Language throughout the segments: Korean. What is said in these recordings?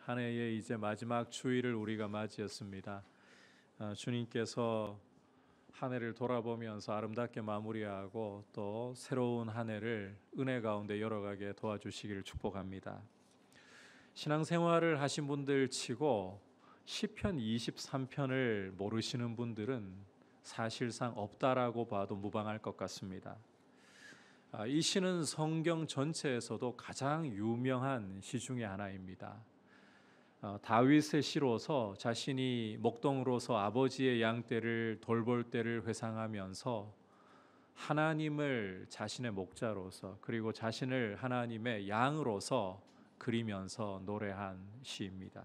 한 해의 이제 마지막 주일을 우리가 맞이했습니다. 주님께서 한 해를 돌아보면서 아름답게 마무리하고 또 새로운 한 해를 은혜 가운데 열어가게 도와주시기를 축복합니다. 신앙생활을 하신 분들 치고 시편 23편을 모르시는 분들은 사실상 없다라고 봐도 무방할 것 같습니다. 이 시는 성경 전체에서도 가장 유명한 시 중에 하나입니다. 다윗의 시로서 자신이 목동으로서 아버지의 양떼를 돌볼 때를 회상하면서 하나님을 자신의 목자로서 그리고 자신을 하나님의 양으로서 그리면서 노래한 시입니다.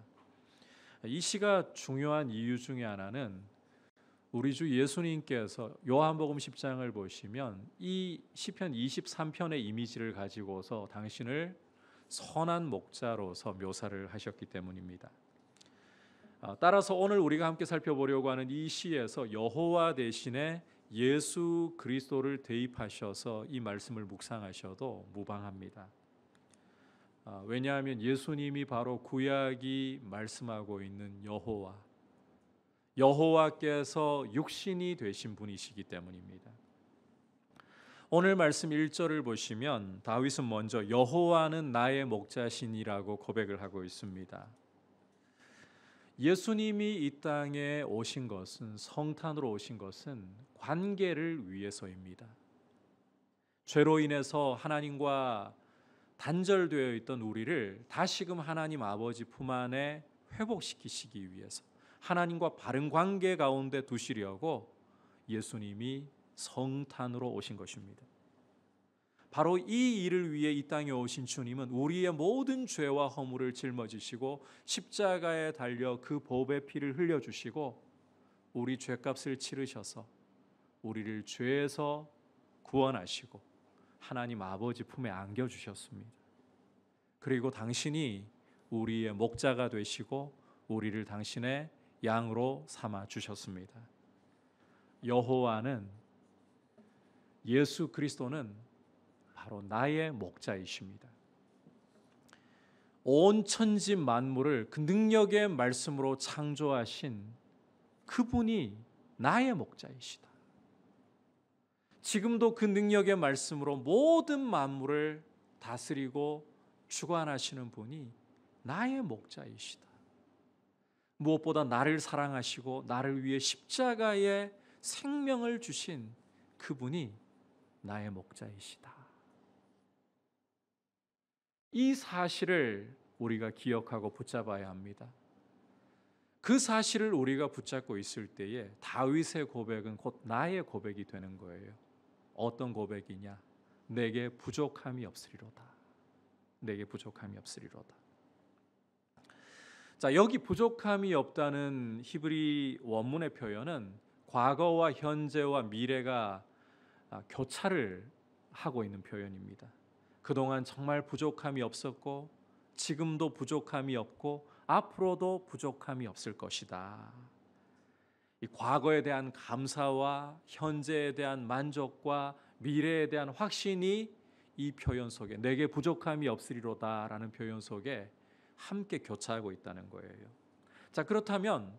이 시가 중요한 이유 중에 하나는 우리 주 예수님께서 요한복음 10장을 보시면 이 시편 23편의 이미지를 가지고서 당신을 선한 목자로서 묘사를 하셨기 때문입니다. 따라서 오늘 우리가 함께 살펴보려고 하는 이 시에서 여호와 대신에 예수 그리스도를 대입하셔서 이 말씀을 묵상하셔도 무방합니다. 왜냐하면 예수님이 바로 구약이 말씀하고 있는 여호와께서 육신이 되신 분이시기 때문입니다. 오늘 말씀 1절을 보시면 다윗은 먼저 여호와는 나의 목자시니라고 고백을 하고 있습니다. 예수님이 이 땅에 오신 것은, 성탄으로 오신 것은 관계를 위해서입니다. 죄로 인해서 하나님과 단절되어 있던 우리를 다시금 하나님 아버지 품 안에 회복시키시기 위해서 하나님과 바른 관계 가운데 두시려고 예수님이 성탄으로 오신 것입니다. 바로 이 일을 위해 이 땅에 오신 주님은 우리의 모든 죄와 허물을 짊어지시고 십자가에 달려 그 보배 피를 흘려주시고 우리 죄값을 치르셔서 우리를 죄에서 구원하시고 하나님 아버지 품에 안겨주셨습니다. 그리고 당신이 우리의 목자가 되시고 우리를 당신의 양으로 삼아 주셨습니다. 여호와는, 예수 그리스도는 바로 나의 목자이십니다. 온 천지 만물을 그 능력의 말씀으로 창조하신 그분이 나의 목자이시다. 지금도 그 능력의 말씀으로 모든 만물을 다스리고 주관하시는 분이 나의 목자이시다. 무엇보다 나를 사랑하시고 나를 위해 십자가에 생명을 주신 그분이 나의 목자이시다. 이 사실을 우리가 기억하고 붙잡아야 합니다. 그 사실을 우리가 붙잡고 있을 때에 다윗의 고백은 곧 나의 고백이 되는 거예요. 어떤 고백이냐? 내게 부족함이 없으리로다. 내게 부족함이 없으리로다. 자, 여기 부족함이 없다는 히브리 원문의 표현은 과거와 현재와 미래가 교차를 하고 있는 표현입니다. 그동안 정말 부족함이 없었고 지금도 부족함이 없고 앞으로도 부족함이 없을 것이다. 이 과거에 대한 감사와 현재에 대한 만족과 미래에 대한 확신이 이 표현 속에, 내게 부족함이 없으리로다라는 표현 속에 함께 교차하고 있다는 거예요. 자, 그렇다면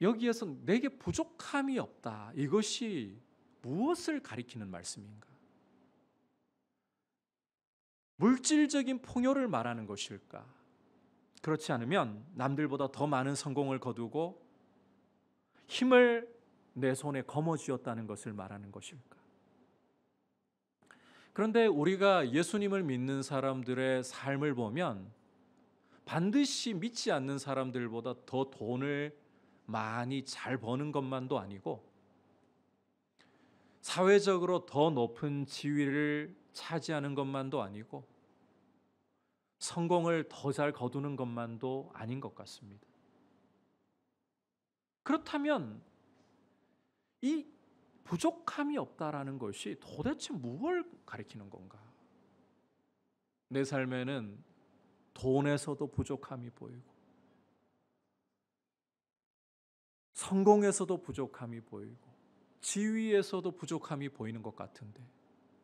여기에서 내게 부족함이 없다, 이것이 무엇을 가리키는 말씀인가? 물질적인 풍요를 말하는 것일까? 그렇지 않으면 남들보다 더 많은 성공을 거두고 힘을 내 손에 거머쥐었다는 것을 말하는 것일까? 그런데 우리가 예수님을 믿는 사람들의 삶을 보면 반드시 믿지 않는 사람들보다 더 돈을 많이 잘 버는 것만도 아니고 사회적으로 더 높은 지위를 차지하는 것만도 아니고 성공을 더 잘 거두는 것만도 아닌 것 같습니다. 그렇다면 이 부족함이 없다라는 것이 도대체 무엇을 가리키는 건가? 내 삶에는 돈에서도 부족함이 보이고 성공에서도 부족함이 보이고 지위에서도 부족함이 보이는 것 같은데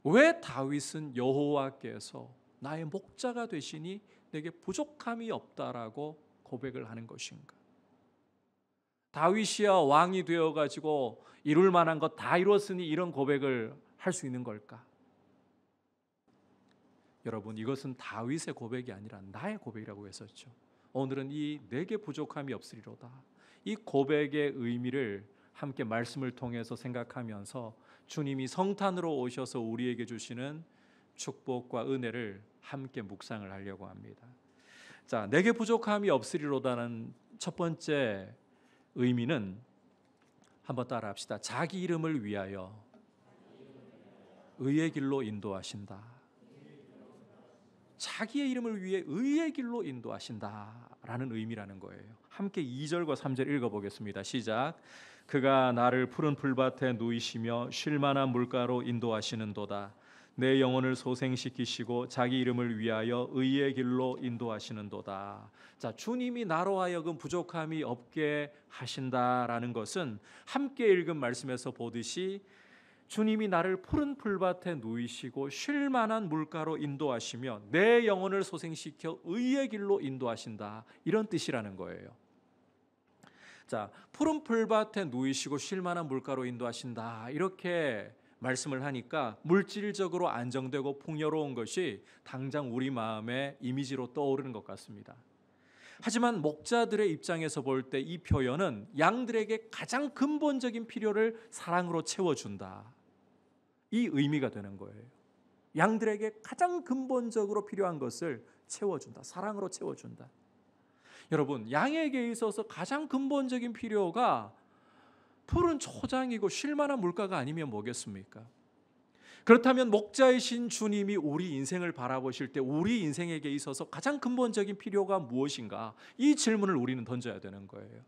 왜 다윗은 여호와께서 나의 목자가 되시니 내게 부족함이 없다라고 고백을 하는 것인가? 다윗이야 왕이 되어가지고 이룰 만한 것 다 이뤘으니 이런 고백을 할 수 있는 걸까? 여러분, 이것은 다윗의 고백이 아니라 나의 고백이라고 했었죠. 오늘은 이 내게 부족함이 없으리로다, 이 고백의 의미를 함께 말씀을 통해서 생각하면서 주님이 성탄으로 오셔서 우리에게 주시는 축복과 은혜를 함께 묵상을 하려고 합니다. 자, 내게 부족함이 없으리로다는 첫 번째 의미는 한번 따라 합시다. 자기 이름을 위하여 의의 길로 인도하신다. 자기의 이름을 위해 의의 길로 인도하신다라는 의미라는 거예요. 함께 2절과 3절 읽어보겠습니다. 시작. 그가 나를 푸른 풀밭에 누이시며 쉴 만한 물가로 인도하시는도다. 내 영혼을 소생시키시고 자기 이름을 위하여 의의 길로 인도하시는도다. 자, 주님이 나로 하여금 부족함이 없게 하신다라는 것은 함께 읽은 말씀에서 보듯이 주님이 나를 푸른 풀밭에 누이시고 쉴 만한 물가로 인도하시며 내 영혼을 소생시켜 의의 길로 인도하신다, 이런 뜻이라는 거예요. 자, 푸른 풀밭에 누이시고 쉴 만한 물가로 인도하신다, 이렇게 말씀을 하니까 물질적으로 안정되고 풍요로운 것이 당장 우리 마음의 이미지로 떠오르는 것 같습니다. 하지만 목자들의 입장에서 볼 때 이 표현은 양들에게 가장 근본적인 필요를 사랑으로 채워준다, 이 의미가 되는 거예요. 양들에게 가장 근본적으로 필요한 것을 채워준다, 사랑으로 채워준다. 여러분, 양에게 있어서 가장 근본적인 필요가 푸른 초장이고 쉴만한 물가가 아니면 뭐겠습니까? 그렇다면 목자이신 주님이 우리 인생을 바라보실 때 우리 인생에게 있어서 가장 근본적인 필요가 무엇인가? 이 질문을 우리는 던져야 되는 거예요.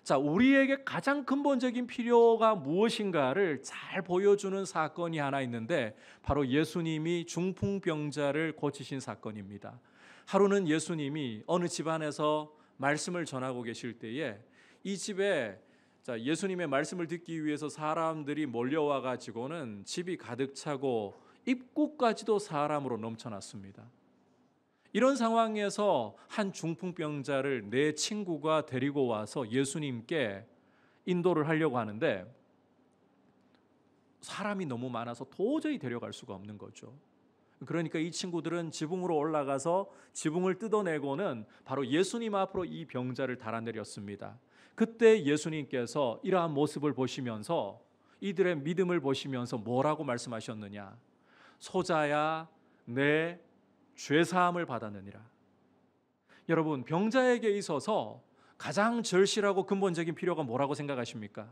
자, 우리에게 가장 근본적인 필요가 무엇인가를 잘 보여주는 사건이 하나 있는데 바로 예수님이 중풍병자를 고치신 사건입니다. 하루는 예수님이 어느 집안에서 말씀을 전하고 계실 때에 이 집에 예수님의 말씀을 듣기 위해서 사람들이 몰려와 가지고는 집이 가득 차고 입구까지도 사람으로 넘쳐났습니다. 이런 상황에서 한 중풍병자를 내 친구가 데리고 와서 예수님께 인도를 하려고 하는데 사람이 너무 많아서 도저히 데려갈 수가 없는 거죠. 그러니까 이 친구들은 지붕으로 올라가서 지붕을 뜯어내고는 바로 예수님 앞으로 이 병자를 달아내렸습니다. 그때 예수님께서 이러한 모습을 보시면서 이들의 믿음을 보시면서 뭐라고 말씀하셨느냐? 소자야, 내 죄사함을 받았느니라. 여러분, 병자에게 있어서 가장 절실하고 근본적인 필요가 뭐라고 생각하십니까?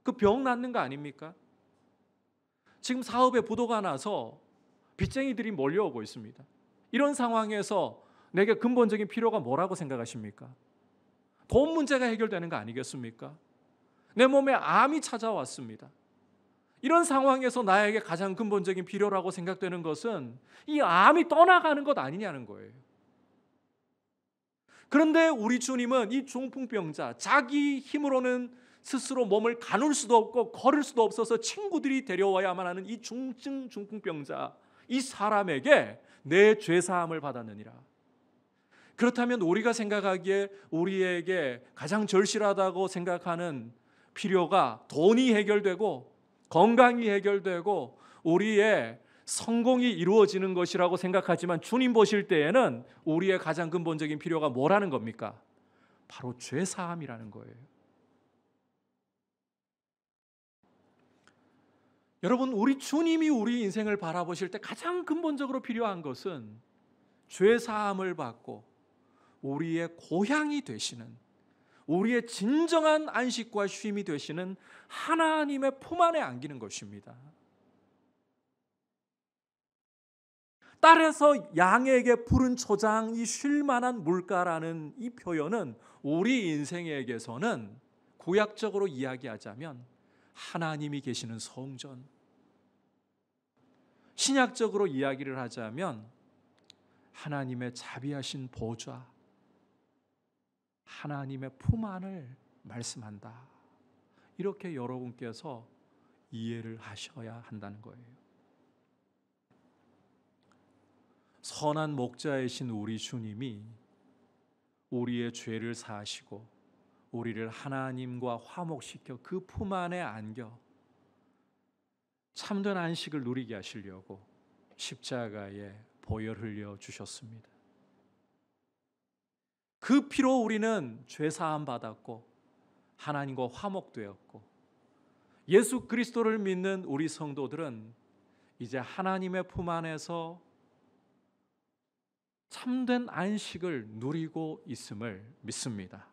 그 병 낫는 거 아닙니까? 지금 사업에 부도가 나서 빚쟁이들이 몰려오고 있습니다. 이런 상황에서 내게 근본적인 필요가 뭐라고 생각하십니까? 돈 문제가 해결되는 거 아니겠습니까? 내 몸에 암이 찾아왔습니다. 이런 상황에서 나에게 가장 근본적인 필요라고 생각되는 것은 이 암이 떠나가는 것 아니냐는 거예요. 그런데 우리 주님은 이 중풍병자, 자기 힘으로는 스스로 몸을 가눌 수도 없고 걸을 수도 없어서 친구들이 데려와야만 하는 이 중풍병자, 이 사람에게 내 죄사함을 받았느니라. 그렇다면 우리가 생각하기에 우리에게 가장 절실하다고 생각하는 필요가 돈이 해결되고 건강이 해결되고 우리의 성공이 이루어지는 것이라고 생각하지만 주님 보실 때에는 우리의 가장 근본적인 필요가 뭐라는 겁니까? 바로 죄사함이라는 거예요. 여러분, 우리 주님이 우리 인생을 바라보실 때 가장 근본적으로 필요한 것은 죄사함을 받고 우리의 고향이 되시는, 우리의 진정한 안식과 쉼이 되시는 하나님의 품 안에 안기는 것입니다. 딸에서 양에게 푸른 초장이 쉴 만한 물가라는 이 표현은 우리 인생에게서는 구약적으로 이야기하자면 하나님이 계시는 성전, 신약적으로 이야기를 하자면 하나님의 자비하신 보좌, 하나님의 품 안을 말씀한다. 이렇게 여러분께서 이해를 하셔야 한다는 거예요. 선한 목자이신 우리 주님이 우리의 죄를 사하시고 우리를 하나님과 화목시켜 그 품 안에 안겨 참된 안식을 누리게 하시려고 십자가에 보혈 흘려 주셨습니다. 그 피로 우리는 죄 사함 받았고 하나님과 화목되었고, 예수 그리스도를 믿는 우리 성도들은 이제 하나님의 품 안에서 참된 안식을 누리고 있음을 믿습니다.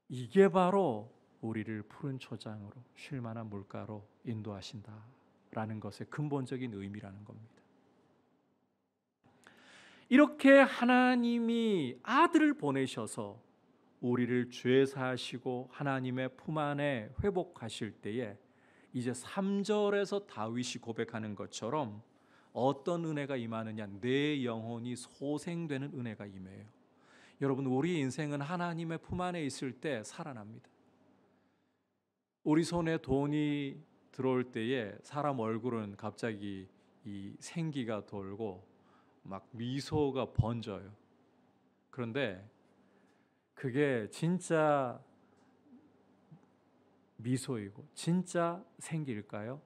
이게 바로 우리를 푸른 초장으로 쉴 만한 물가로 인도하신다라는 것의 근본적인 의미라는 겁니다. 이렇게 하나님이 아들을 보내셔서 우리를 죄 사하시고 하나님의 품 안에 회복하실 때에 이제 3절에서 다윗이 고백하는 것처럼 어떤 은혜가 임하느냐, 내 영혼이 소생되는 은혜가 임해요. 여러분, 우리 인생은 하나님의 품 안에 있을 때 살아납니다. 우리 손에 돈이 들어올 때에 사람 얼굴은 갑자기 이 생기가 돌고 막 미소가 번져요. 그런데 그게 진짜 미소이고 진짜 생기일까요?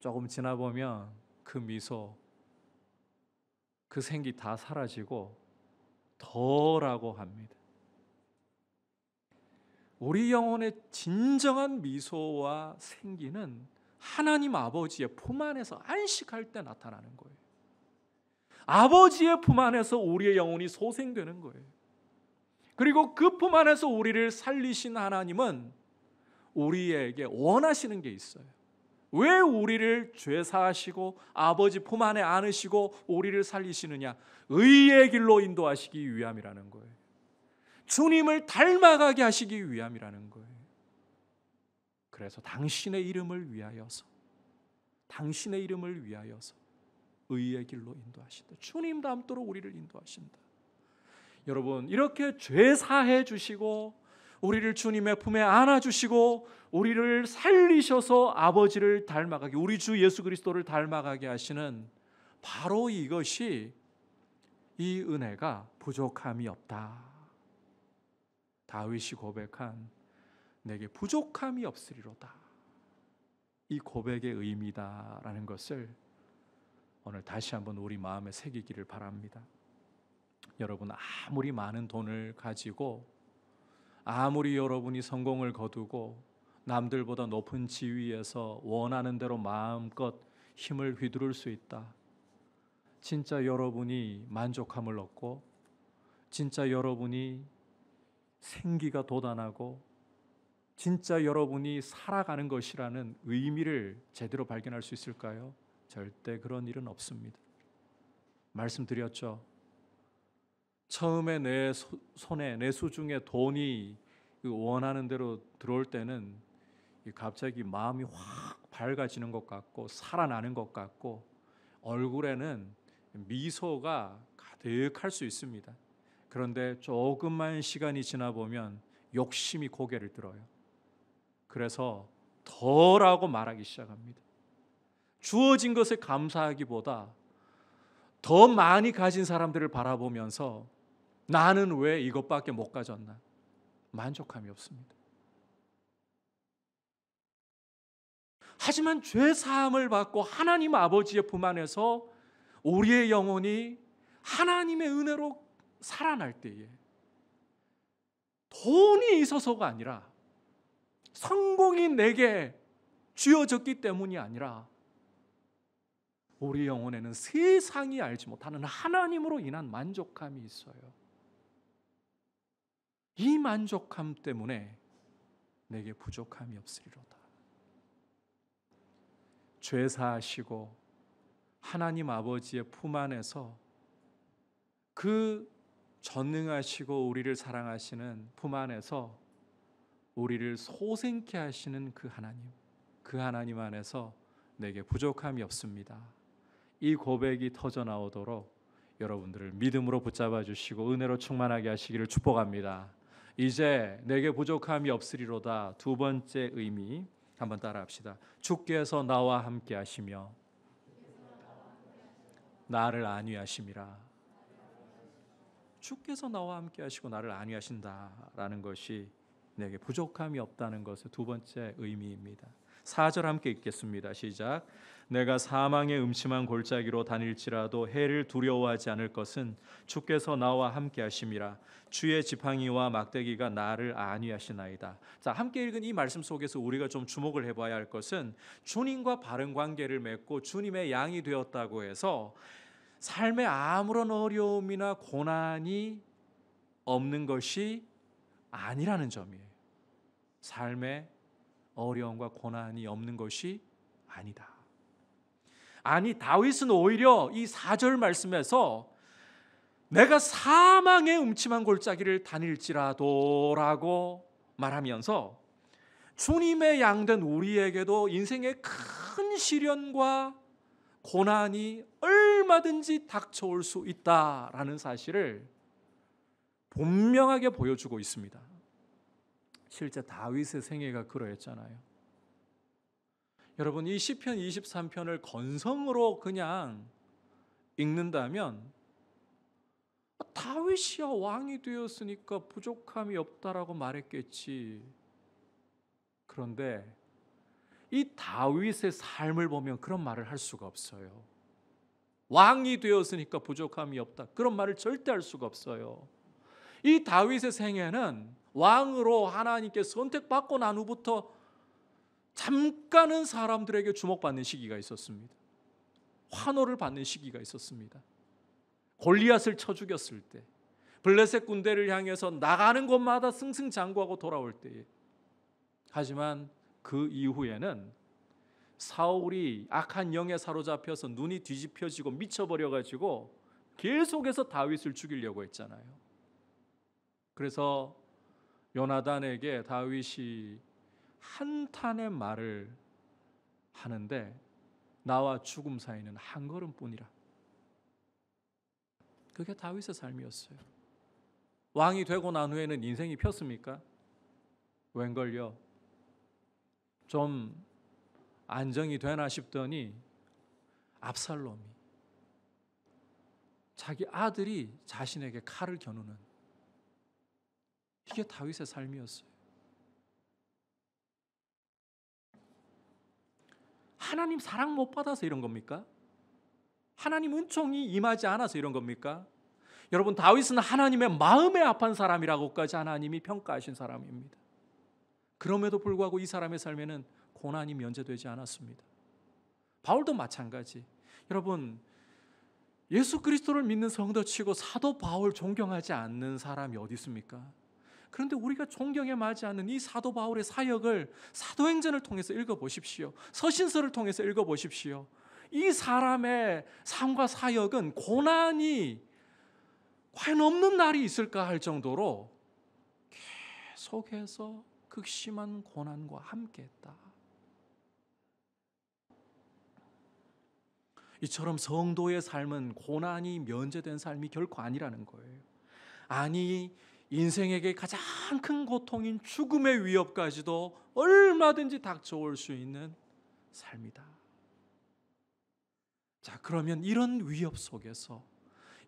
조금 지나 보면 그 미소, 그 생기 다 사라지고 덜하고 합니다. 우리 영혼의 진정한 미소와 생기는 하나님 아버지의 품 안에서 안식할 때 나타나는 거예요. 아버지의 품 안에서 우리의 영혼이 소생되는 거예요. 그리고 그 품 안에서 우리를 살리신 하나님은 우리에게 원하시는 게 있어요. 왜 우리를 죄 사하시고 아버지 품 안에 안으시고 우리를 살리시느냐? 의의 길로 인도하시기 위함이라는 거예요. 주님을 닮아가게 하시기 위함이라는 거예요. 그래서 당신의 이름을 위하여서, 당신의 이름을 위하여서 의의 길로 인도하신다. 주님 닮도록 우리를 인도하신다. 여러분, 이렇게 죄 사해 주시고 우리를 주님의 품에 안아주시고 우리를 살리셔서 아버지를 닮아가게, 우리 주 예수 그리스도를 닮아가게 하시는 바로 이것이, 이 은혜가 부족함이 없다. 다윗이 고백한 내게 부족함이 없으리로다, 이 고백의 의미다라는 것을 오늘 다시 한번 우리 마음에 새기기를 바랍니다. 여러분, 아무리 많은 돈을 가지고, 아무리 여러분이 성공을 거두고 남들보다 높은 지위에서 원하는 대로 마음껏 힘을 휘두를 수 있다. 진짜 여러분이 만족함을 얻고 진짜 여러분이 생기가 돋아나고 진짜 여러분이 살아가는 것이라는 의미를 제대로 발견할 수 있을까요? 절대 그런 일은 없습니다. 말씀드렸죠. 처음에 내 손에, 내 수중에 돈이 원하는 대로 들어올 때는 갑자기 마음이 확 밝아지는 것 같고 살아나는 것 같고 얼굴에는 미소가 가득할 수 있습니다. 그런데 조금만 시간이 지나 보면 욕심이 고개를 들어요. 그래서 덜하고 말하기 시작합니다. 주어진 것에 감사하기보다 더 많이 가진 사람들을 바라보면서 나는 왜 이것밖에 못 가졌나? 만족함이 없습니다. 하지만 죄 사함을 받고 하나님 아버지의 품 안에서 우리의 영혼이 하나님의 은혜로 살아날 때에 돈이 있어서가 아니라, 성공이 내게 쥐어졌기 때문이 아니라, 우리 영혼에는 세상이 알지 못하는 하나님으로 인한 만족함이 있어요. 이 만족함 때문에 내게 부족함이 없으리로다. 죄 사하시고 하나님 아버지의 품 안에서 그 전능하시고 우리를 사랑하시는 품 안에서 우리를 소생케 하시는 그 하나님 안에서 내게 부족함이 없습니다. 이 고백이 터져 나오도록 여러분들을 믿음으로 붙잡아 주시고 은혜로 충만하게 하시기를 축복합니다. 이제 내게 부족함이 없으리로다. 두 번째 의미 한번 따라합시다. 주께서 나와 함께 하시며 나를 안위하심이라. 주께서 나와 함께 하시고 나를 안위하신다라는 것이 내게 부족함이 없다는 것의 두 번째 의미입니다. 4절 함께 읽겠습니다. 시작. 내가 사망의 음침한 골짜기로 다닐지라도 해를 두려워하지 않을 것은 주께서 나와 함께 하심이라. 주의 지팡이와 막대기가 나를 안위하시나이다. 자, 함께 읽은 이 말씀 속에서 우리가 좀 주목을 해봐야 할 것은 주님과 바른 관계를 맺고 주님의 양이 되었다고 해서 삶에 아무런 어려움이나 고난이 없는 것이 아니라는 점이에요. 삶에 어려움과 고난이 없는 것이 아니다. 아니, 다윗은 오히려 이 4절 말씀에서 내가 사망의 음침한 골짜기를 다닐지라도 라고 말하면서 주님의 양된 우리에게도 인생의 큰 시련과 고난이 얼마든지 닥쳐올 수 있다라는 사실을 분명하게 보여주고 있습니다. 실제 다윗의 생애가 그러했잖아요. 여러분, 이 시편 23편을 건성으로 그냥 읽는다면 다윗이야 왕이 되었으니까 부족함이 없다라고 말했겠지. 그런데 이 다윗의 삶을 보면 그런 말을 할 수가 없어요. 왕이 되었으니까 부족함이 없다, 그런 말을 절대 할 수가 없어요. 이 다윗의 생애는 왕으로 하나님께 선택받고 난 후부터 잠깐은 사람들에게 주목받는 시기가 있었습니다. 환호를 받는 시기가 있었습니다. 골리앗을 쳐 죽였을 때, 블레셋 군대를 향해서 나가는 곳마다 승승장구하고 돌아올 때에. 하지만 그 이후에는 사울이 악한 영에 사로잡혀서 눈이 뒤집혀지고 미쳐버려가지고 계속해서 다윗을 죽이려고 했잖아요. 그래서 요나단에게 다윗이 한탄의 말을 하는데 나와 죽음 사이는 한 걸음뿐이라. 그게 다윗의 삶이었어요. 왕이 되고 난 후에는 인생이 폈습니까? 웬걸요? 좀 안정이 되나 싶더니 압살롬이, 자기 아들이 자신에게 칼을 겨누는, 이게 다윗의 삶이었어요. 하나님 사랑 못 받아서 이런 겁니까? 하나님 은총이 임하지 않아서 이런 겁니까? 여러분, 다윗은 하나님의 마음에 합한 사람이라고까지 하나님이 평가하신 사람입니다. 그럼에도 불구하고 이 사람의 삶에는 고난이 면제되지 않았습니다. 바울도 마찬가지. 여러분, 예수 그리스도를 믿는 성도치고 사도 바울 존경하지 않는 사람이 어디 있습니까? 그런데 우리가 존경에 맞지 않는 이 사도 바울의 사역을 사도행전을 통해서 읽어보십시오. 서신서를 통해서 읽어보십시오. 이 사람의 삶과 사역은 고난이 과연 없는 날이 있을까 할 정도로 계속해서 극심한 고난과 함께했다. 이처럼 성도의 삶은 고난이 면제된 삶이 결코 아니라는 거예요. 아니, 인생에게 가장 큰 고통인 죽음의 위협까지도 얼마든지 닥쳐올 수 있는 삶이다. 자, 그러면 이런 위협 속에서,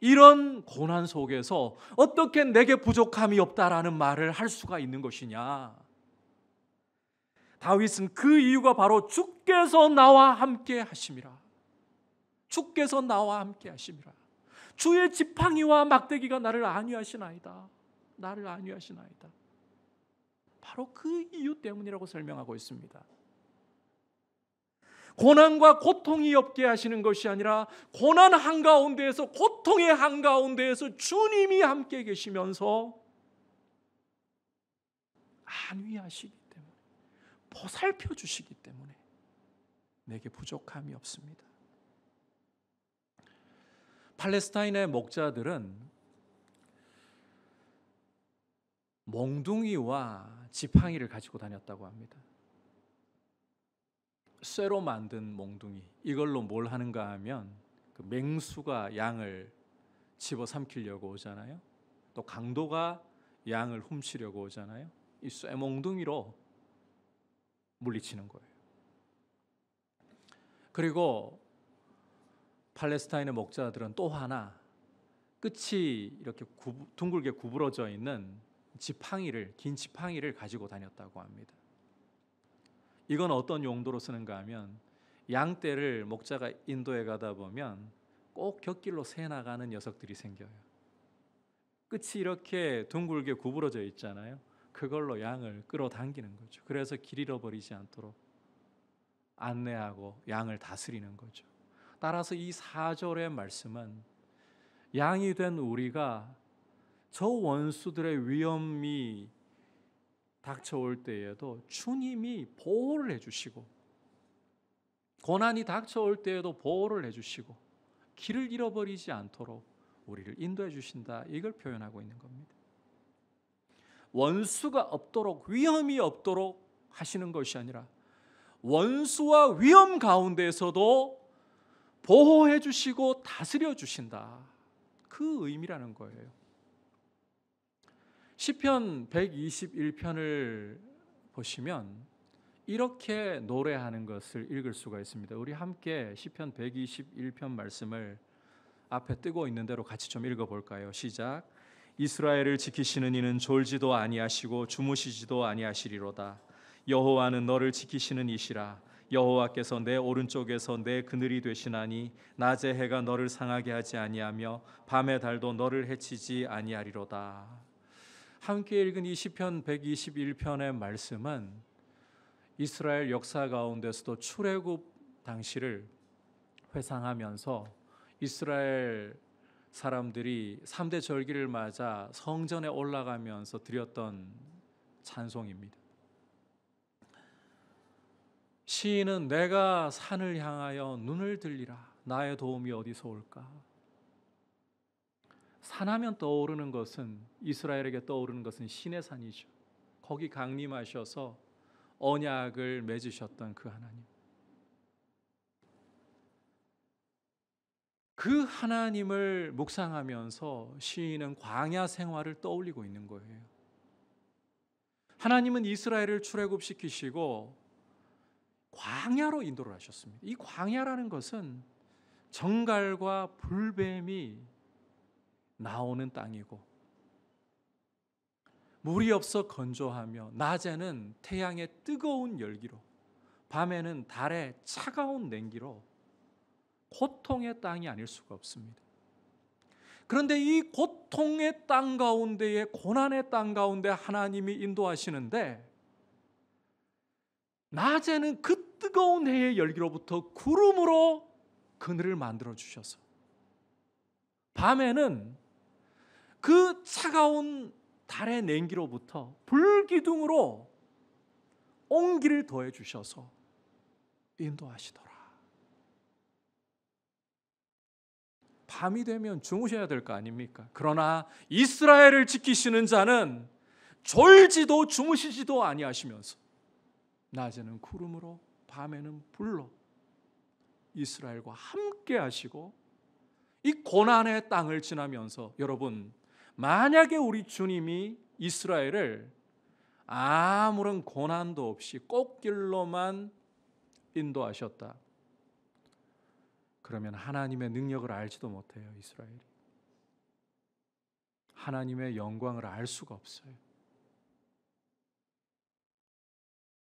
이런 고난 속에서 어떻게 내게 부족함이 없다라는 말을 할 수가 있는 것이냐? 다윗은 그 이유가 바로 주께서 나와 함께 하심이라. 주께서 나와 함께 하심이라. 주의 지팡이와 막대기가 나를 안위하시나이다. 나를 안위하시나이다. 바로 그 이유 때문이라고 설명하고 있습니다. 고난과 고통이 없게 하시는 것이 아니라 고난 한가운데에서, 고통의 한가운데에서 주님이 함께 계시면서 안위하시기 때문에, 보살펴 주시기 때문에 내게 부족함이 없습니다. 팔레스타인의 목자들은 몽둥이와 지팡이를 가지고 다녔다고 합니다. 쇠로 만든 몽둥이, 이걸로 뭘 하는가 하면 그 맹수가 양을 집어삼키려고 오잖아요. 또 강도가 양을 훔치려고 오잖아요. 이 쇠 몽둥이로 물리치는 거예요. 그리고 팔레스타인의 목자들은 또 하나 끝이 이렇게 둥글게 구부러져 있는 긴 지팡이를 가지고 다녔다고 합니다. 이건 어떤 용도로 쓰는가 하면 양떼를 목자가 인도에 가다 보면 꼭 곁길로 새 나가는 녀석들이 생겨요. 끝이 이렇게 둥글게 구부러져 있잖아요. 그걸로 양을 끌어당기는 거죠. 그래서 길 잃어버리지 않도록 안내하고 양을 다스리는 거죠. 따라서 이 4절의 말씀은 양이 된 우리가 저 원수들의 위험이 닥쳐올 때에도 주님이 보호를 해주시고, 고난이 닥쳐올 때에도 보호를 해주시고, 길을 잃어버리지 않도록 우리를 인도해 주신다, 이걸 표현하고 있는 겁니다. 원수가 없도록, 위험이 없도록 하시는 것이 아니라 원수와 위험 가운데에서도 보호해 주시고 다스려 주신다, 그 의미라는 거예요. 시편 121편을 보시면 이렇게 노래하는 것을 읽을 수가 있습니다. 우리 함께 시편 121편 말씀을 앞에 뜨고 있는 대로 같이 좀 읽어볼까요? 시작. 이스라엘을 지키시는 이는 졸지도 아니하시고 주무시지도 아니하시리로다. 여호와는 너를 지키시는 이시라. 여호와께서 내 오른쪽에서 내 그늘이 되시나니 낮의 해가 너를 상하게 하지 아니하며 밤의 달도 너를 해치지 아니하리로다. 함께 읽은 이 시편 121편의 말씀은 이스라엘 역사 가운데서도 출애굽 당시를 회상하면서 이스라엘 사람들이 3대 절기를 맞아 성전에 올라가면서 드렸던 찬송입니다. 시인은 내가 산을 향하여 눈을 들리라. 나의 도움이 어디서 올까? 산하면 떠오르는 것은, 이스라엘에게 떠오르는 것은 신의 산이죠. 거기 강림하셔서 언약을 맺으셨던 그 하나님. 그 하나님을 묵상하면서 시인은 광야 생활을 떠올리고 있는 거예요. 하나님은 이스라엘을 출애굽시키시고 광야로 인도를 하셨습니다. 이 광야라는 것은 정갈과 불뱀이 나오는 땅이고, 물이 없어 건조하며 낮에는 태양의 뜨거운 열기로, 밤에는 달의 차가운 냉기로 고통의 땅이 아닐 수가 없습니다. 그런데 이 고통의 땅 가운데에, 고난의 땅 가운데 하나님이 인도하시는데, 낮에는 그 뜨거운 해의 열기로부터 구름으로 그늘을 만들어 주셔서, 밤에는 그 차가운 달의 냉기로부터 불기둥으로 온기를 더해 주셔서 인도하시더라. 밤이 되면 주무셔야 될 거 아닙니까? 그러나 이스라엘을 지키시는 자는 졸지도 주무시지도 아니하시면서 낮에는 구름으로 밤에는 불로 이스라엘과 함께 하시고, 이 고난의 땅을 지나면서, 여러분, 만약에 우리 주님이 이스라엘을 아무런 고난도 없이 꽃길로만 인도하셨다, 그러면 하나님의 능력을 알지도 못해요. 이스라엘이 하나님의 영광을 알 수가 없어요.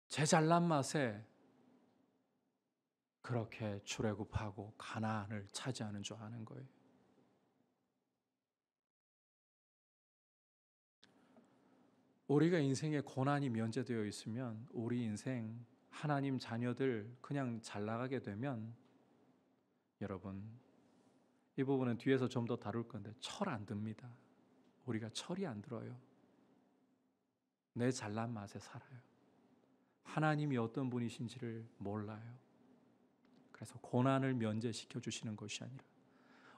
제 잘난 맛에 그렇게 출애굽하고 가나안을 차지하는 줄 아는 거예요. 우리가 인생에 고난이 면제되어 있으면, 우리 인생 하나님 자녀들 그냥 잘 나가게 되면, 여러분, 이 부분은 뒤에서 좀 더 다룰 건데 철 안 듭니다. 우리가 철이 안 들어요. 내 잘난 맛에 살아요. 하나님이 어떤 분이신지를 몰라요. 그래서 고난을 면제시켜 주시는 것이 아니라,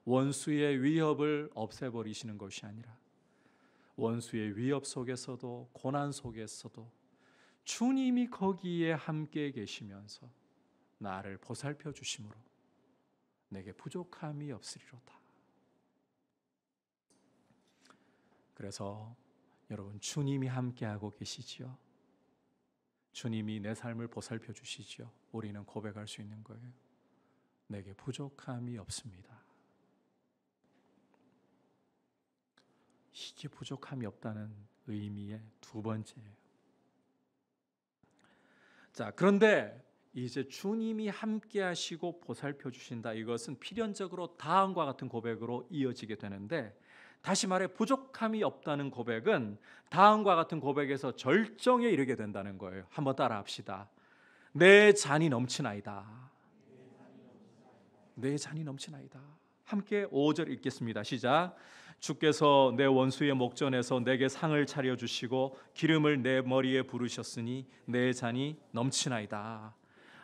원수의 위협을 없애버리시는 것이 아니라, 원수의 위협 속에서도 고난 속에서도 주님이 거기에 함께 계시면서 나를 보살펴 주심으로 내게 부족함이 없으리로다. 그래서 여러분, 주님이 함께하고 계시지요. 주님이 내 삶을 보살펴 주시지요. 우리는 고백할 수 있는 거예요. 내게 부족함이 없습니다. 이게 부족함이 없다는 의미의 두 번째예요. 자, 그런데 이제 주님이 함께 하시고 보살펴 주신다. 이것은 필연적으로 다음과 같은 고백으로 이어지게 되는데, 다시 말해 부족함이 없다는 고백은 다음과 같은 고백에서 절정에 이르게 된다는 거예요. 한번 따라합시다. 내 잔이 넘치나이다. 내 잔이 넘치나이다. 함께 5절 읽겠습니다. 시작. 주께서 내 원수의 목전에서 내게 상을 차려 주시고 기름을 내 머리에 부으셨으니 내 잔이 넘치나이다.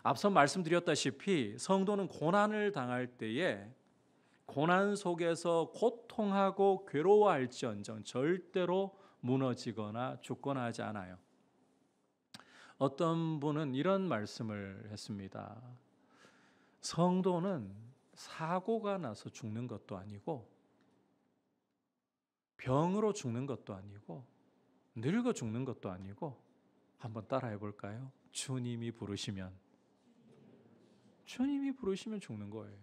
앞서 말씀드렸다시피 성도는 고난을 당할 때에 고난 속에서 고통하고 괴로워할지언정 절대로 무너지거나 죽거나 하지 않아요. 어떤 분은 이런 말씀을 했습니다. 성도는 사고가 나서 죽는 것도 아니고 병으로 죽는 것도 아니고 늙어 죽는 것도 아니고, 한번 따라해 볼까요? 주님이 부르시면 죽는 거예요.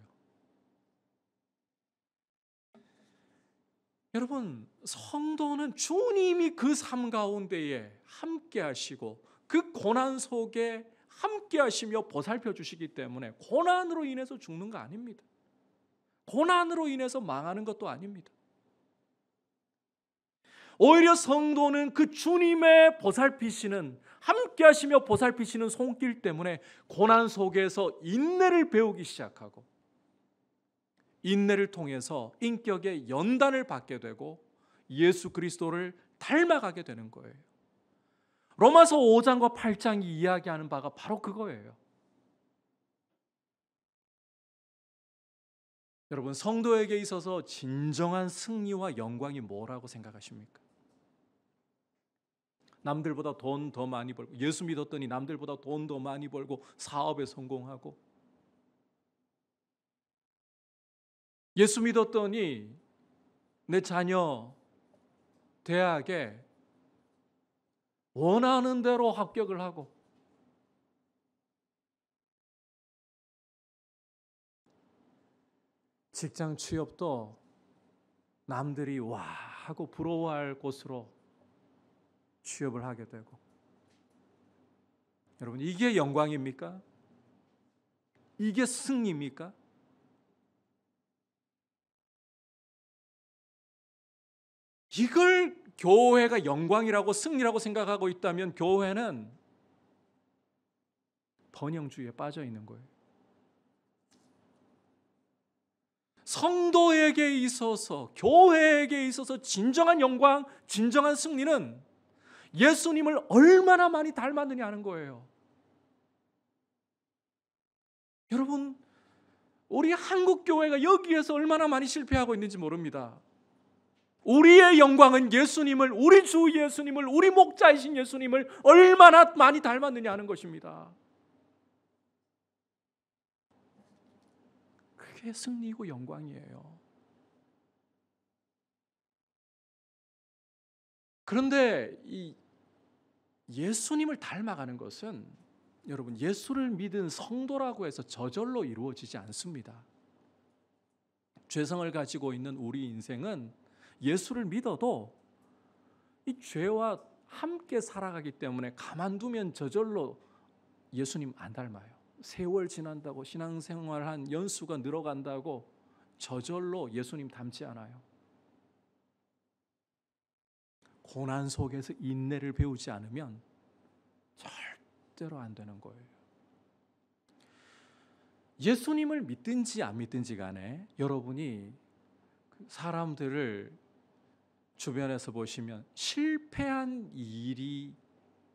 여러분, 성도는 주님이 그 삶 가운데에 함께 하시고 그 고난 속에 함께 하시며 보살펴 주시기 때문에 고난으로 인해서 죽는 거 아닙니다. 고난으로 인해서 망하는 것도 아닙니다. 오히려 성도는 그 주님의 보살피시는, 함께 하시며 보살피시는 손길 때문에 고난 속에서 인내를 배우기 시작하고 인내를 통해서 인격의 연단을 받게 되고 예수 그리스도를 닮아가게 되는 거예요. 로마서 5장과 8장이 이야기하는 바가 바로 그거예요. 여러분, 성도에게 있어서 진정한 승리와 영광이 뭐라고 생각하십니까? 남들보다 돈 더 많이 벌고, 예수 믿었더니 남들보다 돈 더 많이 벌고 사업에 성공하고, 예수 믿었더니 내 자녀 대학에 원하는 대로 합격을 하고, 직장 취업도 남들이 와 하고 부러워할 곳으로 취업을 하게 되고. 여러분, 이게 영광입니까? 이게 승리입니까? 이걸 교회가 영광이라고 승리라고 생각하고 있다면 교회는 번영주의에 빠져 있는 거예요. 성도에게 있어서, 교회에게 있어서 진정한 영광, 진정한 승리는 예수님을 얼마나 많이 닮았느냐 하는 거예요. 여러분, 우리 한국 교회가 여기에서 얼마나 많이 실패하고 있는지 모릅니다. 우리의 영광은 예수님을, 우리 주 예수님을, 우리 목자이신 예수님을 얼마나 많이 닮았느냐 하는 것입니다. 그게 승리이고 영광이에요. 그런데 이 예수님을 닮아가는 것은 여러분, 예수를 믿은 성도라고 해서 저절로 이루어지지 않습니다. 죄성을 가지고 있는 우리 인생은 예수를 믿어도 이 죄와 함께 살아가기 때문에 가만두면 저절로 예수님 안 닮아요. 세월 지난다고 신앙생활한 연수가 늘어간다고 저절로 예수님 닮지 않아요. 고난 속에서 인내를 배우지 않으면 절대로 안 되는 거예요. 예수님을 믿든지 안 믿든지 간에 여러분이 사람들을 주변에서 보시면 실패한 일이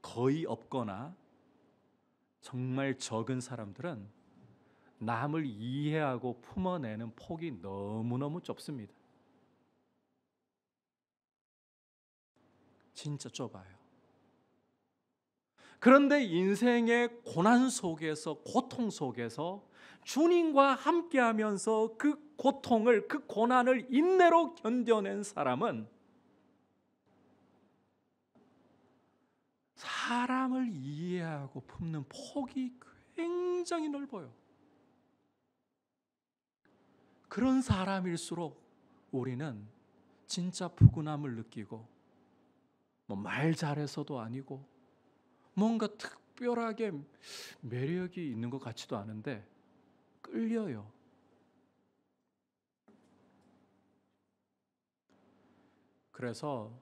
거의 없거나 정말 적은 사람들은 남을 이해하고 품어내는 폭이 너무너무 좁습니다. 진짜 좁아요. 그런데 인생의 고난 속에서, 고통 속에서 주님과 함께하면서 그 고통을, 그 고난을 인내로 견뎌낸 사람은 사람을 이해하고 품는 폭이 굉장히 넓어요. 그런 사람일수록 우리는 진짜 푸근함을 느끼고, 뭐 말 잘해서도 아니고 뭔가 특별하게 매력이 있는 것 같지도 않은데 끌려요. 그래서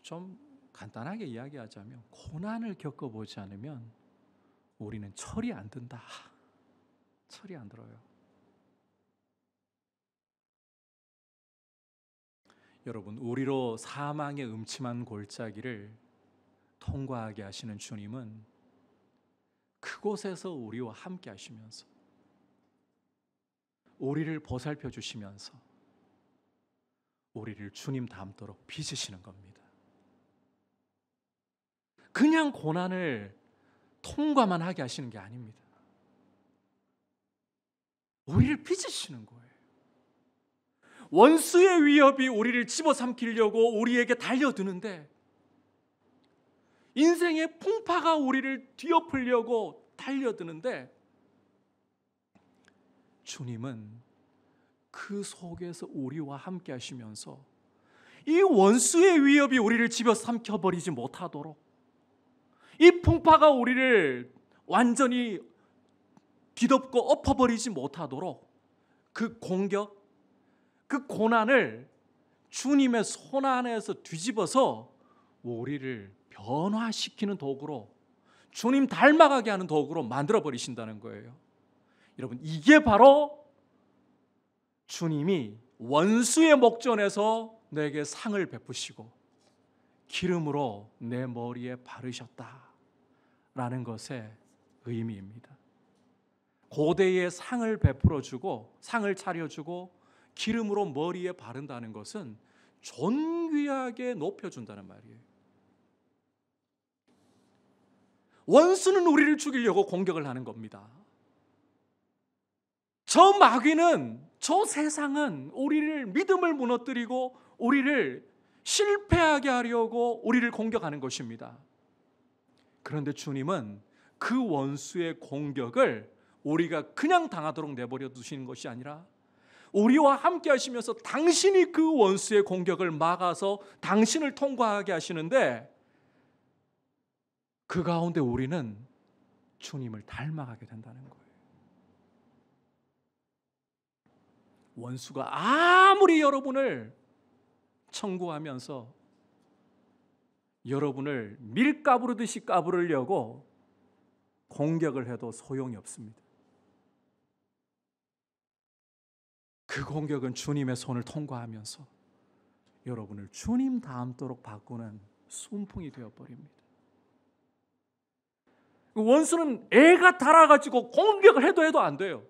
좀 간단하게 이야기하자면, 고난을 겪어보지 않으면 우리는 철이 안 든다. 철이 안 들어요. 여러분, 우리로 사망의 음침한 골짜기를 통과하게 하시는 주님은 그곳에서 우리와 함께 하시면서, 우리를 보살펴 주시면서 우리를 주님 닮도록 빚으시는 겁니다. 그냥 고난을 통과만 하게 하시는 게 아닙니다. 우리를 빚으시는 거예요. 원수의 위협이 우리를 집어삼키려고 우리에게 달려드는데, 인생의 풍파가 우리를 뒤엎으려고 달려드는데, 주님은 그 속에서 우리와 함께 하시면서 이 원수의 위협이 우리를 집어삼켜버리지 못하도록, 이 풍파가 우리를 완전히 뒤덮고 엎어버리지 못하도록 그 공격, 그 고난을 주님의 손 안에서 뒤집어서 우리를 변화시키는 도구로, 주님 닮아가게 하는 도구로 만들어 버리신다는 거예요. 여러분, 이게 바로 주님이 원수의 목전에서 내게 상을 베푸시고 기름으로 내 머리에 바르셨다라는 것의 의미입니다. 고대에 상을 베풀어주고 상을 차려주고 기름으로 머리에 바른다는 것은 존귀하게 높여준다는 말이에요. 원수는 우리를 죽이려고 공격을 하는 겁니다. 저 마귀는, 저 세상은 우리를 믿음을 무너뜨리고 우리를 실패하게 하려고 우리를 공격하는 것입니다. 그런데 주님은 그 원수의 공격을 우리가 그냥 당하도록 내버려 두시는 것이 아니라, 우리와 함께 하시면서 당신이 그 원수의 공격을 막아서 당신을 통과하게 하시는데, 그 가운데 우리는 주님을 닮아가게 된다는 거예요. 원수가 아무리 여러분을 청구하면서 여러분을 밀가부르듯이 까부르려고 공격을 해도 소용이 없습니다. 그 공격은 주님의 손을 통과하면서 여러분을 주님 닮도록 바꾸는 순풍이 되어버립니다. 원수는 애가 달아가지고 공격을 해도 안 돼요.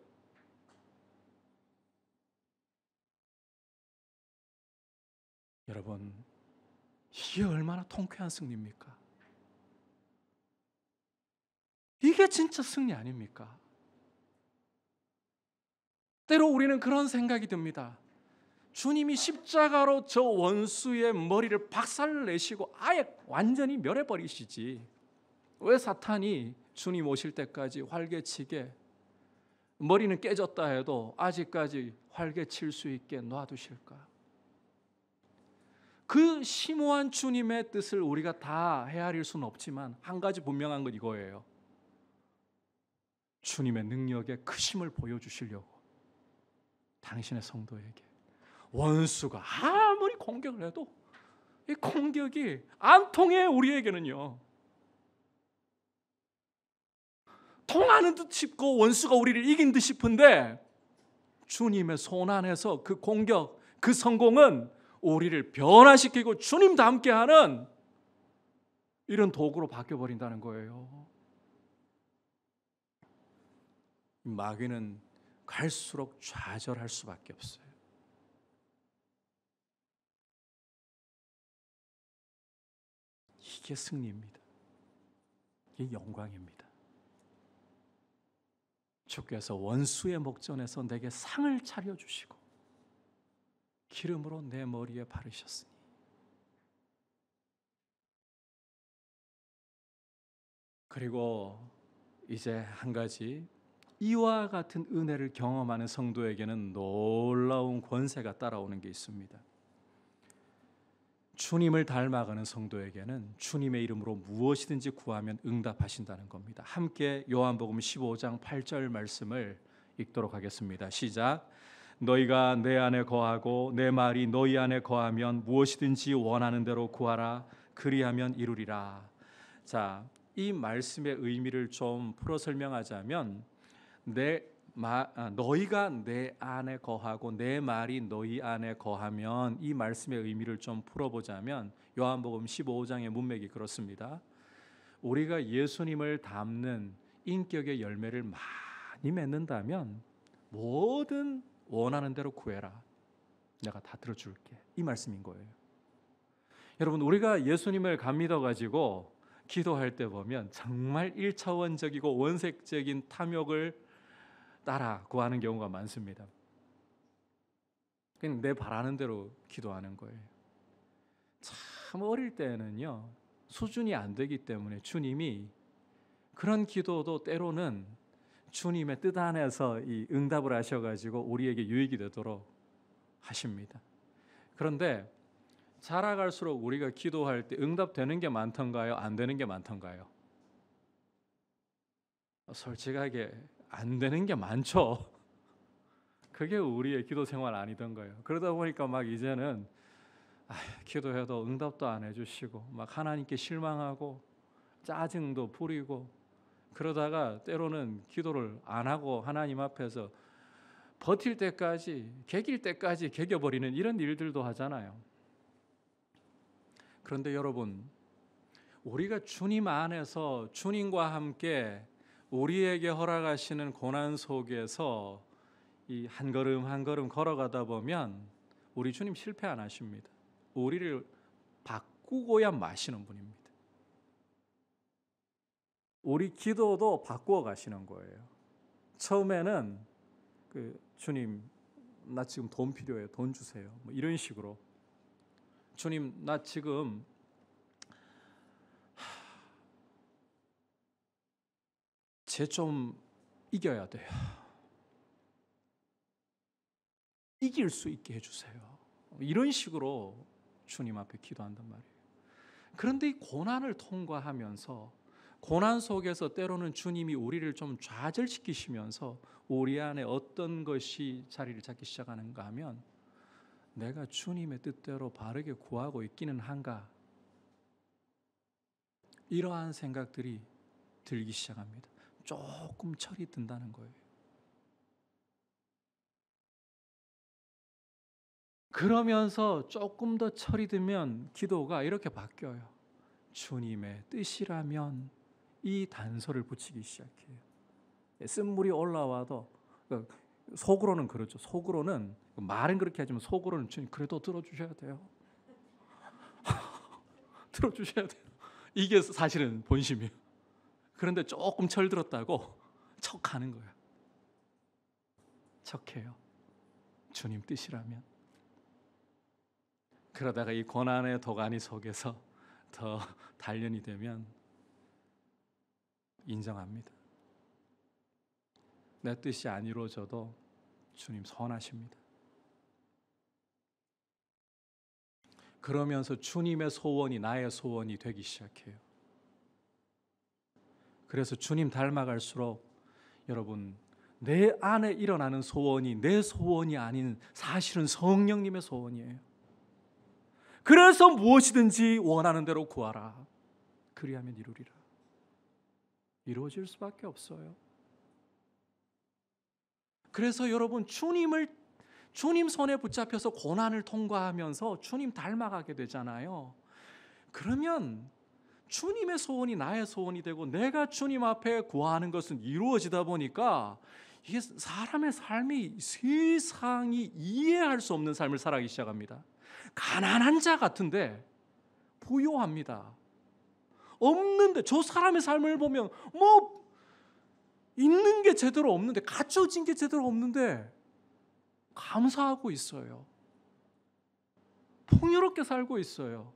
여러분, 이게 얼마나 통쾌한 승리입니까? 이게 진짜 승리 아닙니까? 때로 우리는 그런 생각이 듭니다. 주님이 십자가로 저 원수의 머리를 박살 내시고 아예 완전히 멸해버리시지, 왜 사탄이 주님 오실 때까지 활개치게, 머리는 깨졌다 해도 아직까지 활개칠 수 있게 놔두실까? 그 심오한 주님의 뜻을 우리가 다 헤아릴 수는 없지만, 한 가지 분명한 건 이거예요. 주님의 능력의 크심을 보여주시려고 당신의 성도에게, 원수가 아무리 공격을 해도 이 공격이 안 통해. 우리에게는요, 통하는 듯 싶고 원수가 우리를 이긴 듯 싶은데, 주님의 손 안에서 그 공격, 그 성공은 우리를 변화시키고 주님 닮게 하는 이런 도구로 바뀌어버린다는 거예요. 마귀는 갈수록 좌절할 수밖에 없어요. 이게 승리입니다. 이게 영광입니다. 주께서 원수의 목전에서 내게 상을 차려주시고 기름으로 내 머리에 바르셨으니, 그리고 이제 한 가지, 이와 같은 은혜를 경험하는 성도에게는 놀라운 권세가 따라오는 게 있습니다. 주님을 닮아가는 성도에게는 주님의 이름으로 무엇이든지 구하면 응답하신다는 겁니다. 함께 요한복음 15장 8절 말씀을 읽도록 하겠습니다. 시작. 너희가 내 안에 거하고 내 말이 너희 안에 거하면 무엇이든지 원하는 대로 구하라. 그리하면 이루리라. 자, 이 말씀의 의미를 좀 풀어 설명하자면 너희가 내 안에 거하고 내 말이 너희 안에 거하면, 이 말씀의 의미를 좀 풀어보자면 요한복음 15장의 문맥이 그렇습니다. 우리가 예수님을 닮는 인격의 열매를 많이 맺는다면 뭐든 원하는 대로 구해라. 내가 다 들어줄게. 이 말씀인 거예요. 여러분, 우리가 예수님을 감믿어가지고 기도할 때 보면 정말 1차원적이고 원색적인 탐욕을 따라 구하는 경우가 많습니다. 그냥 내 바라는 대로 기도하는 거예요. 참 어릴 때는요, 수준이 안 되기 때문에 주님이 그런 기도도 때로는 주님의 뜻 안에서 이 응답을 하셔가지고 우리에게 유익이 되도록 하십니다. 그런데 자라갈수록 우리가 기도할 때 응답되는 게 많던가요? 안 되는 게 많던가요? 솔직하게 안 되는 게 많죠. 그게 우리의 기도 생활 아니던가요? 그러다 보니까 막 이제는 기도해도 응답도 안 해주시고 막 하나님께 실망하고 짜증도 부리고, 그러다가 때로는 기도를 안 하고 하나님 앞에서 버틸 때까지, 개길 때까지 개겨버리는 이런 일들도 하잖아요. 그런데 여러분, 우리가 주님 안에서 주님과 함께 우리에게 허락하시는 고난 속에서 이 한 걸음 한 걸음 걸어가다 보면 우리 주님 실패 안 하십니다. 우리를 바꾸고야 마시는 분입니다. 우리 기도도 바꾸어 가시는 거예요. 처음에는 주님, 나 지금 돈 필요해요. 돈 주세요. 뭐 이런 식으로. 주님, 나 지금 쟤 좀 이겨야 돼요. 이길 수 있게 해주세요. 이런 식으로 주님 앞에 기도한단 말이에요. 그런데 이 고난을 통과하면서, 고난 속에서 때로는 주님이 우리를 좀 좌절시키시면서 우리 안에 어떤 것이 자리를 잡기 시작하는가 하면, 내가 주님의 뜻대로 바르게 구하고 있기는 한가, 이러한 생각들이 들기 시작합니다. 조금 철이 든다는 거예요. 그러면서 조금 더 철이 들면 기도가 이렇게 바뀌어요. 주님의 뜻이라면, 이 단서를 붙이기 시작해요. 쓴물이 올라와도, 속으로는 그렇죠. 속으로는, 말은 그렇게 하지만 속으로는 주님 그래도 들어주셔야 돼요. 들어주셔야 돼요. 이게 사실은 본심이에요. 그런데 조금 철 들었다고 척하는 거예요. 척해요. 주님 뜻이라면. 그러다가 이 고난의 도가니 속에서 더 단련이 되면 인정합니다. 내 뜻이 안 이루어져도 주님 선하십니다. 그러면서 주님의 소원이 나의 소원이 되기 시작해요. 그래서 주님 닮아갈수록 여러분, 내 안에 일어나는 소원이 내 소원이 아닌 사실은 성령님의 소원이에요. 그래서 무엇이든지 원하는 대로 구하라. 그리하면 이루리라. 이루어질 수밖에 없어요. 그래서 여러분, 주님 손에 붙잡혀서 고난을 통과하면서 주님 닮아가게 되잖아요. 그러면 주님의 소원이 나의 소원이 되고 내가 주님 앞에 구하는 것은 이루어지다 보니까 이게 사람의 삶이 세상이 이해할 수 없는 삶을 살아가기 시작합니다. 가난한 자 같은데 부유합니다. 없는데, 저 사람의 삶을 보면 뭐 있는 게 제대로 없는데, 갖춰진 게 제대로 없는데 감사하고 있어요. 풍요롭게 살고 있어요.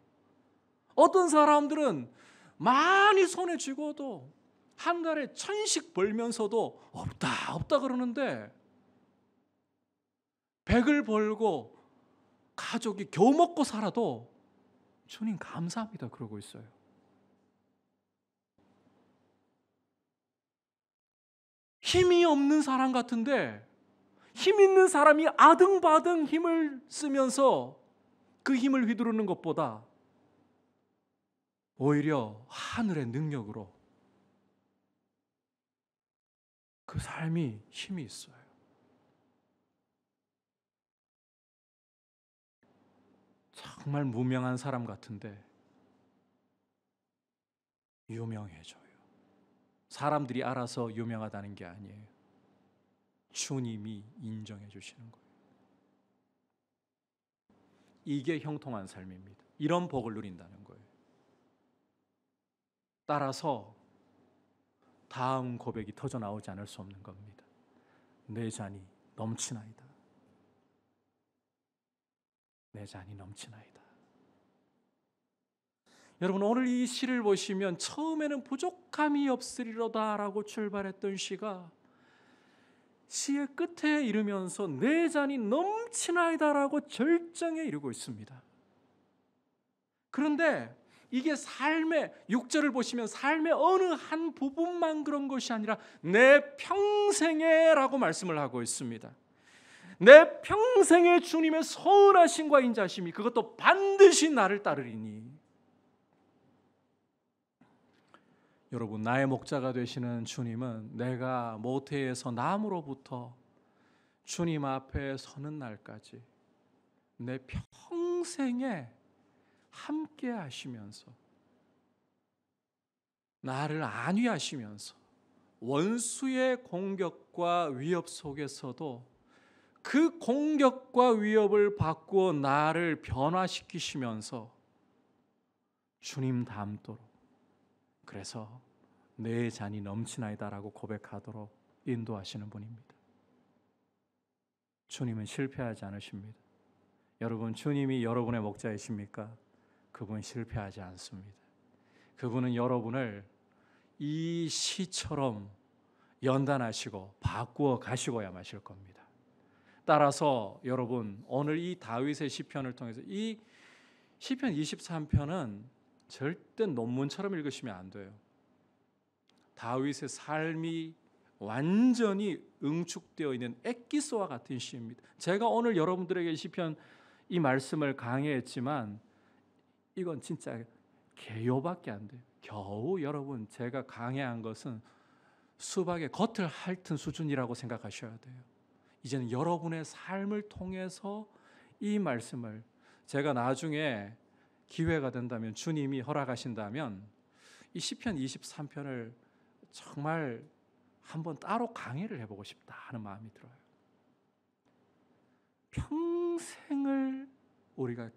어떤 사람들은 많이 손에 쥐고도 한 달에 1,000씩 벌면서도 없다 없다 그러는데 100을 벌고 가족이 겨우 먹고 살아도 주님 감사합니다 그러고 있어요. 힘이 없는 사람 같은데 힘 있는 사람이 아등바등 힘을 쓰면서 그 힘을 휘두르는 것보다 오히려 하늘의 능력으로 그 삶이 힘이 있어요. 정말 무명한 사람 같은데 유명해져요. 사람들이 알아서 유명하다는 게 아니에요. 주님이 인정해 주시는 거예요. 이게 형통한 삶입니다. 이런 복을 누린다는 거예요. 따라서 다음 고백이 터져 나오지 않을 수 없는 겁니다. 내 잔이 넘치나이다. 내 잔이 넘치나이다. 여러분 오늘 이 시를 보시면 처음에는 부족함이 없으리로다 라고 출발했던 시가 시의 끝에 이르면서 내 잔이 넘치나이다 라고 절정에 이르고 있습니다. 그런데 이게 삶의 6절을 보시면 삶의 어느 한 부분만 그런 것이 아니라 내 평생에 라고 말씀을 하고 있습니다. 내 평생에 주님의 선하심과 인자심이 그것도 반드시 나를 따르리니. 여러분 나의 목자가 되시는 주님은 내가 모태에서 남으로부터 주님 앞에 서는 날까지 내 평생에 함께 하시면서 나를 안위하시면서 원수의 공격과 위협 속에서도 그 공격과 위협을 바꾸어 나를 변화시키시면서 주님 닮도록 그래서 내 잔이 넘치나이다라고 고백하도록 인도하시는 분입니다. 주님은 실패하지 않으십니다. 여러분 주님이 여러분의 목자이십니까? 그분 실패하지 않습니다. 그분은 여러분을 이 시처럼 연단하시고 바꾸어 가시고야 마실 겁니다. 따라서 여러분 오늘 이 다윗의 시편을 통해서 이 시편 23편은 절대 논문처럼 읽으시면 안 돼요. 다윗의 삶이 완전히 응축되어 있는 엑기스와 같은 시입니다. 제가 오늘 여러분들에게 시편 이 말씀을 강해했지만 이건 진짜 개요밖에 안 돼요. 겨우 여러분 제가 강해한 것은 수박의 겉을 핥은 수준이라고 생각하셔야 돼요. 이제는 여러분의 삶을 통해서 이 말씀을 제가 나중에 기회가 된다면 주님이 허락하신다면 이 시편 23편을 정말 한번 따로 강의를 해보고 싶다 하는 마음이 들어요. 평생을 우리가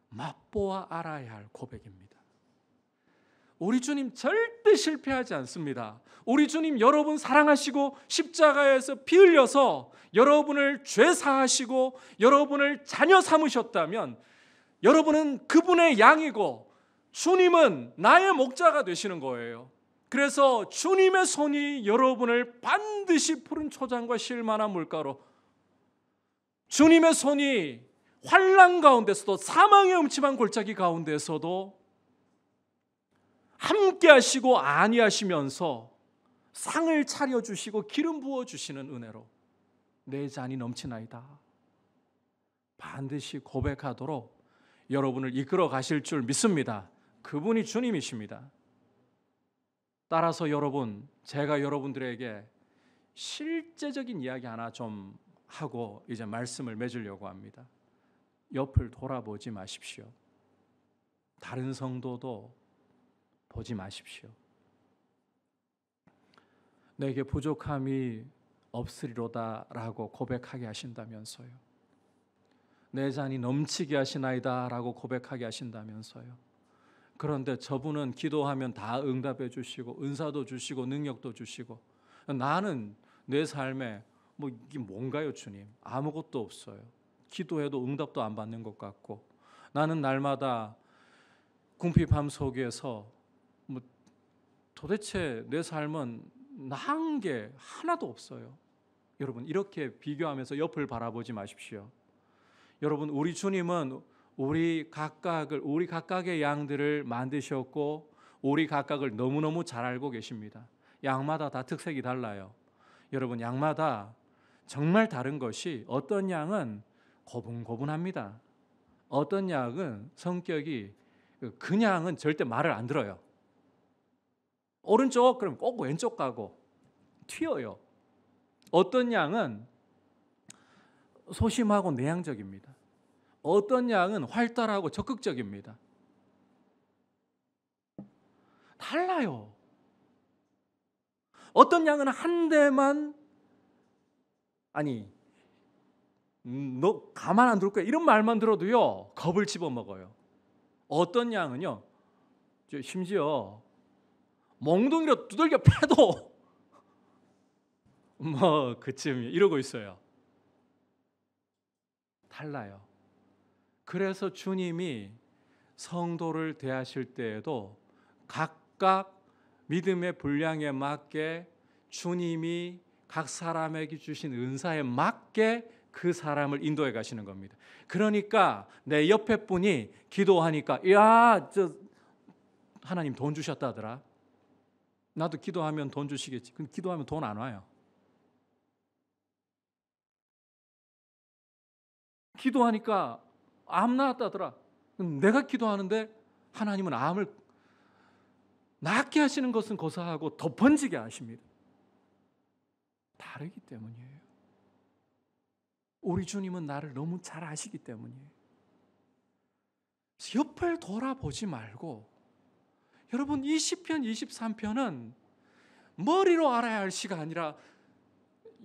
맛보아 알아야 할 고백입니다. 우리 주님 절대 실패하지 않습니다. 우리 주님 여러분 사랑하시고 십자가에서 피 흘려서 여러분을 죄 사하시고 여러분을 자녀 삼으셨다면 여러분은 그분의 양이고 주님은 나의 목자가 되시는 거예요. 그래서 주님의 손이 여러분을 반드시 푸른 초장과 실만한 물가로, 주님의 손이 환난 가운데서도 사망의 음침한 골짜기 가운데서도 함께 하시고 안위하시면서 상을 차려주시고 기름 부어주시는 은혜로 내 잔이 넘치나이다 반드시 고백하도록 여러분을 이끌어 가실 줄 믿습니다. 그분이 주님이십니다. 따라서 여러분, 제가 여러분들에게 실제적인 이야기 하나 좀 하고 이제 말씀을 맺으려고 합니다. 옆을 돌아보지 마십시오. 다른 성도도 보지 마십시오. 내게 부족함이 없으리로다 라고 고백하게 하신다면서요. 내 잔이 넘치게 하시나이다 라고 고백하게 하신다면서요. 그런데 저분은 기도하면 다 응답해 주시고 은사도 주시고 능력도 주시고 나는 내 삶에 뭐 이게 뭔가요 주님? 아무것도 없어요. 기도해도 응답도 안 받는 것 같고 나는 날마다 궁핍함 속에서 뭐 도대체 내 삶은 나은 게 하나도 없어요. 여러분, 이렇게 비교하면서 옆을 바라보지 마십시오. 여러분, 우리 주님은 우리 각각의 양들을 만드셨고 우리 각각을 너무너무 잘 알고 계십니다. 양마다 다 특색이 달라요. 여러분, 양마다 정말 다른 것이, 어떤 양은 고분고분합니다. 어떤 양은 성격이, 그냥은 절대 말을 안 들어요. 오른쪽 그럼 꼭 왼쪽 가고 튀어요. 어떤 양은 소심하고 내향적입니다. 어떤 양은 활달하고 적극적입니다. 달라요. 어떤 양은 한 대만, 아니 너 가만 안 둘 거야, 이런 말만 들어도요 겁을 집어먹어요. 어떤 양은요 심지어 몽둥이로 두들겨 패도 뭐 그쯤 이러고 있어요. 달라요. 그래서 주님이 성도를 대하실 때에도 각각 믿음의 분량에 맞게 주님이 각 사람에게 주신 은사에 맞게 그 사람을 인도해 가시는 겁니다. 그러니까 내 옆에 분이 기도하니까, 야, 하나님 돈 주셨다더라. 나도 기도하면 돈 주시겠지. 근데 기도하면 돈 안 와요. 기도하니까 암 나았다더라. 내가 기도하는데 하나님은 암을 낫게 하시는 것은 고사하고 더 번지게 하십니다. 다르기 때문이에요. 우리 주님은 나를 너무 잘 아시기 때문이에요. 옆을 돌아보지 말고, 여러분, 이 시편 23편은 머리로 알아야 할 시가 아니라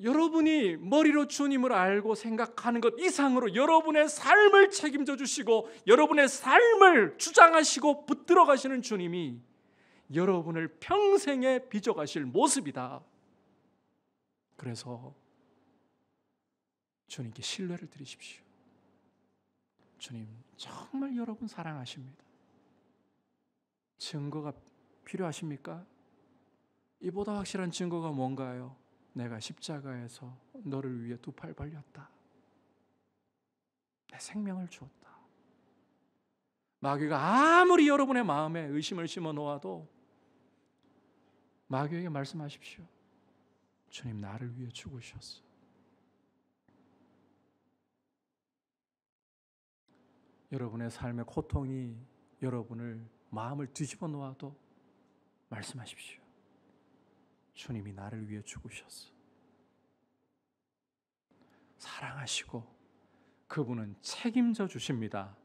여러분이 머리로 주님을 알고 생각하는 것 이상으로 여러분의 삶을 책임져 주시고 여러분의 삶을 주장하시고 붙들어 가시는 주님이 여러분을 평생에 빚어가실 모습이다. 그래서 주님께 신뢰를 드리십시오. 주님 정말 여러분 사랑하십니다. 증거가 필요하십니까? 이보다 확실한 증거가 뭔가요? 내가 십자가에서 너를 위해 두 팔 벌렸다. 내 생명을 주었다. 마귀가 아무리 여러분의 마음에 의심을 심어 놓아도 마귀에게 말씀하십시오. 주님 나를 위해 죽으셨어. 여러분의 삶의 고통이 여러분을 마음을 뒤집어 놓아도 말씀하십시오. 주님이 나를 위해 죽으셨어. 사랑하시고 그분은 책임져 주십니다.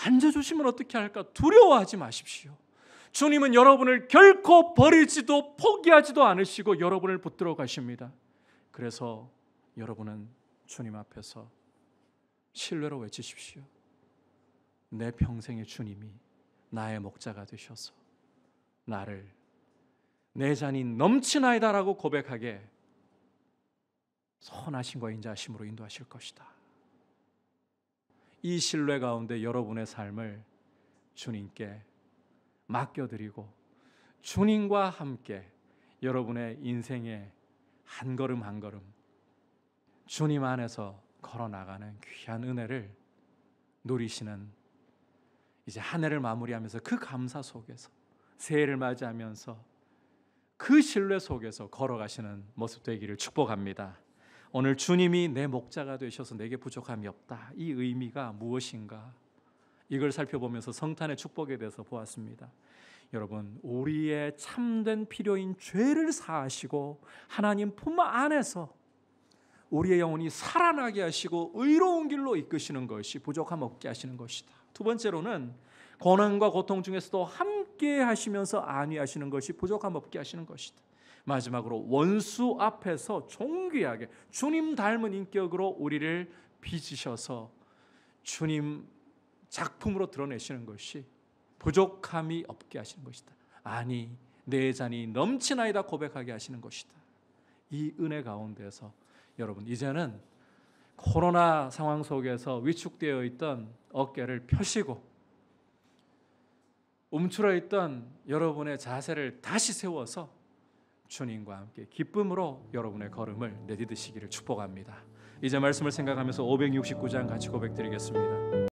앉아주시면 어떻게 할까 두려워하지 마십시오. 주님은 여러분을 결코 버리지도 포기하지도 않으시고 여러분을 붙들어 가십니다. 그래서 여러분은 주님 앞에서 신뢰로 외치십시오. 내 평생의 주님이 나의 목자가 되셔서 나를 내 잔이 넘치나이다라고 고백하게 선하심과 인자하심으로 인도하실 것이다. 이 신뢰 가운데 여러분의 삶을 주님께 맡겨드리고 주님과 함께 여러분의 인생의 한 걸음 한 걸음 주님 안에서 걸어나가는 귀한 은혜를 누리시는, 이제 한 해를 마무리하면서 그 감사 속에서 새해를 맞이하면서 그 신뢰 속에서 걸어가시는 모습 되기를 축복합니다. 오늘 주님이 내 목자가 되셔서 내게 부족함이 없다. 이 의미가 무엇인가? 이걸 살펴보면서 성탄의 축복에 대해서 보았습니다. 여러분, 우리의 참된 필요인 죄를 사하시고 하나님 품 안에서 우리의 영혼이 살아나게 하시고 의로운 길로 이끄시는 것이 부족함 없게 하시는 것이다. 두 번째로는 고난과 고통 중에서도 함께 하시면서 안위하시는 것이 부족함 없게 하시는 것이다. 마지막으로 원수 앞에서 존귀하게 주님 닮은 인격으로 우리를 빚으셔서 주님 작품으로 드러내시는 것이 부족함이 없게 하시는 것이다. 아니 내 잔이 넘치나이다 고백하게 하시는 것이다. 이 은혜 가운데서 여러분 이제는 코로나 상황 속에서 위축되어 있던 어깨를 펴시고 움츠러 있던 여러분의 자세를 다시 세워서 주님과 함께 기쁨으로 여러분의 걸음을 내디디시기를 축복합니다. 이제 말씀을 생각하면서 569장 같이 고백드리겠습니다.